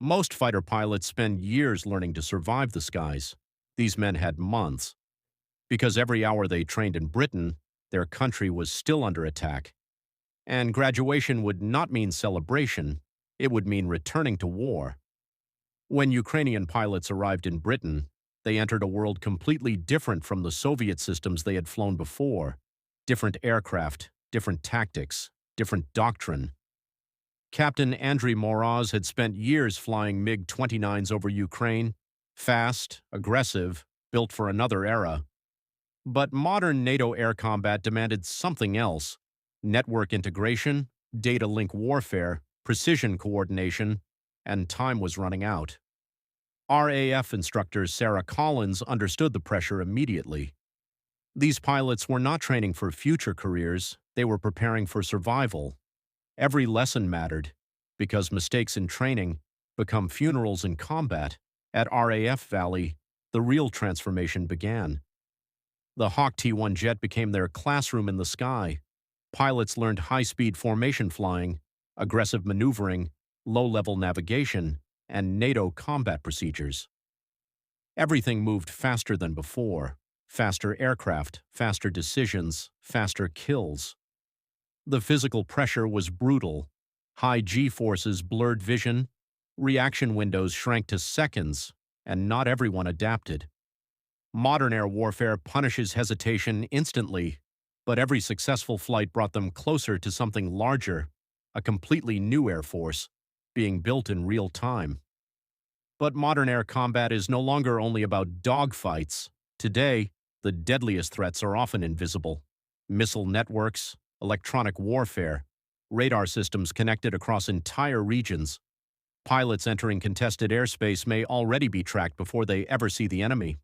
Most fighter pilots spend years learning to survive the skies. These men had months. Because every hour they trained in Britain, their country was still under attack. And graduation would not mean celebration, it would mean returning to war. When Ukrainian pilots arrived in Britain, they entered a world completely different from the Soviet systems they had flown before. Different aircraft, different tactics, different doctrine. Captain Andriy Moroz had spent years flying MiG-29s over Ukraine, fast, aggressive, built for another era. But modern NATO air combat demanded something else: network integration, data link warfare, precision coordination, and time was running out. RAF instructor Sarah Collins understood the pressure immediately. These pilots were not training for future careers, they were preparing for survival. Every lesson mattered, because mistakes in training become funerals in combat. At RAF Valley, the real transformation began. The Hawk T-1 jet became their classroom in the sky. Pilots learned high-speed formation flying, aggressive maneuvering, low-level navigation, and NATO combat procedures. Everything moved faster than before. Faster aircraft, faster decisions, faster kills. The physical pressure was brutal. High G-forces blurred vision, reaction windows shrank to seconds, and not everyone adapted. Modern air warfare punishes hesitation instantly, but every successful flight brought them closer to something larger, a completely new air force, being built in real time. But modern air combat is no longer only about dogfights. Today, the deadliest threats are often invisible. Missile networks, electronic warfare, radar systems connected across entire regions. Pilots entering contested airspace may already be tracked before they ever see the enemy.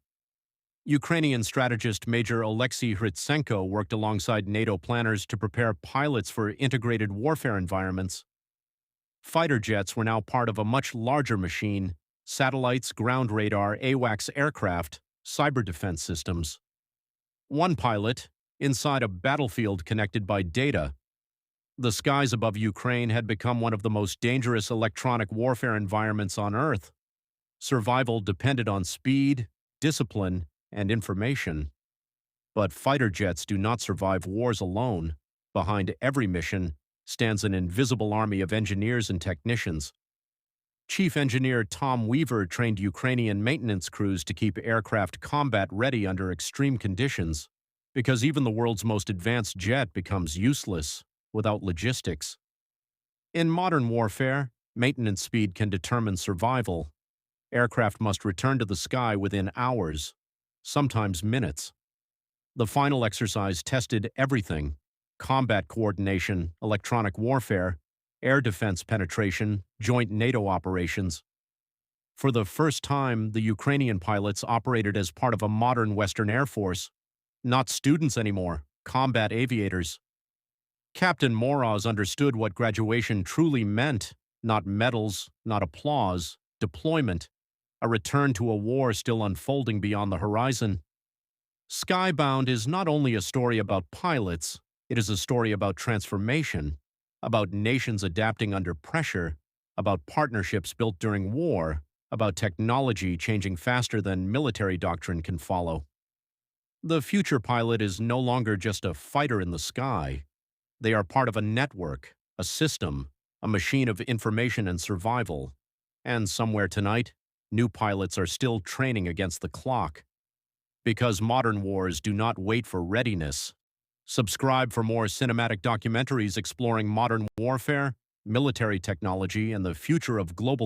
Ukrainian strategist Major Oleksiy Hrytsenko worked alongside NATO planners to prepare pilots for integrated warfare environments. Fighter jets were now part of a much larger machine: satellites, ground radar, AWACS aircraft, cyber defense systems. One pilot, inside a battlefield connected by data. The skies above Ukraine had become one of the most dangerous electronic warfare environments on Earth. Survival depended on speed, discipline, and information. But fighter jets do not survive wars alone. Behind every mission stands an invisible army of engineers and technicians. Chief Engineer Tom Weaver trained Ukrainian maintenance crews to keep aircraft combat ready under extreme conditions, because even the world's most advanced jet becomes useless without logistics. In modern warfare, maintenance speed can determine survival. Aircraft must return to the sky within hours, sometimes minutes. The final exercise tested everything: combat coordination, electronic warfare, air defense penetration, joint NATO operations. For the first time, the Ukrainian pilots operated as part of a modern Western Air Force. Not students anymore, combat aviators. Captain Moroz understood what graduation truly meant: not medals, not applause, deployment, a return to a war still unfolding beyond the horizon. Skybound is not only a story about pilots, it is a story about transformation, about nations adapting under pressure, about partnerships built during war, about technology changing faster than military doctrine can follow. The future pilot is no longer just a fighter in the sky. They are part of a network, a system, a machine of information and survival. And somewhere tonight, new pilots are still training against the clock. Because modern wars do not wait for readiness. Subscribe for more cinematic documentaries exploring modern warfare, military technology, and the future of global